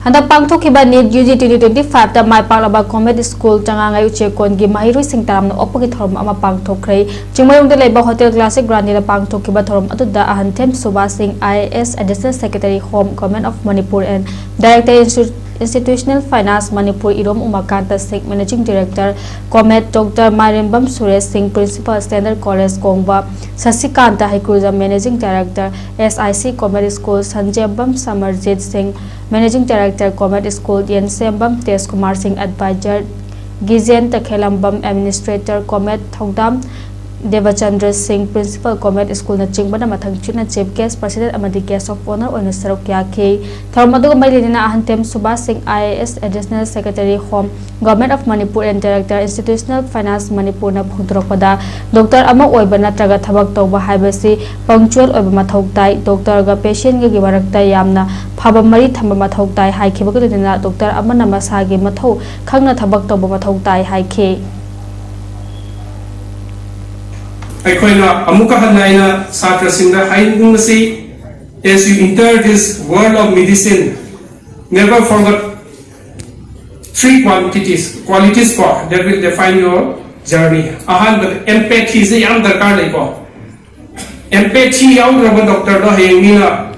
Handa pangthokhre NEET UG 2025 da mai paklaba Comet School changangai uchekon gi mahiroi sing taramna okpagi thouram ama pangthokhre chingmayong de leba Hotel Classic Grandi da pangthokhre thouram atu da Enhancement Suba Singh IAS Additional Secretary Home Government of Manipur and Director Institutional Finance Manipur Irom Umakanta Singh Managing Director Comet Dr. Marimbam Suresh Singh Principal Standard College Kongba Sasikanta Haikuza Managing Director SIC Comet School Sanjayabam Samarjit Singh Managing Director Comet School Yensembam Tes Kumar Singh Advisor Gizen Takhelambam Administrator Comet Thouram Devachandra Singh Principal Comet School na Chingbana Mathangchuna Chief Guest President Amadi Guest of Honor on Sarok Yake Tharmadu Mailina Ahantem Suba Singh IAS Additional Secretary Home Government of Manipur and Director Institutional Finance Manipur na Bhutroppada Dr. Ama Oibana Traga Thabak Tauba Haibasi Punctual Oiba Mathoktai Dr. Ga Patient Gi Warakta Yamna Phaba Mari Thamba Mathoktai Haikibakudina Dr. Amana Masagi Matho Khangna Thabak Tauba Mathoktai Haike Aikoina amuka hanaina satra singda hainungasi as you enter this world of medicine, never forget three qualities that will define your journey. Ahan but empathy is yam darkar ko. Empathy yaw raba doctor do hengina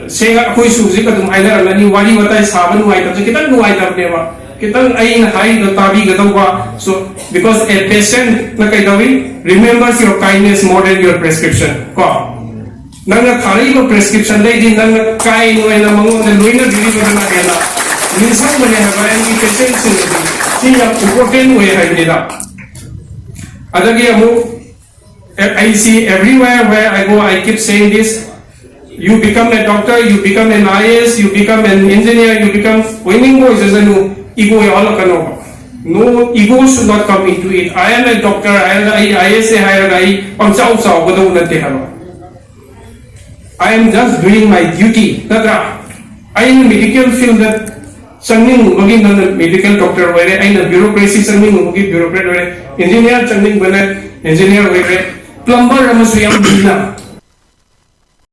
senga koi suji ka tum aina rani wali watai saban nuai ta kita nuai ta bema kita aina hai do tabi gadawa. So because a patient na kay dawi remembers your kindness more than your prescription. Ko nang thari ko prescription dai din nang kai no na mango na luina dili ko na kaya minsan mo na ba ang patient siya important way hai nila adagi amu I see everywhere where I go I keep saying this. You become a doctor, you become an IAS, you become an engineer, you become winning boys as a new ego all kano. No ego should not come into it. I am a doctor, I am a IAS, I am just doing my duty. I am a medical field that something maging medical doctor where I am a bureaucracy something maging bureaucrat where engineer something where engineer where plumber ramasuyam dina.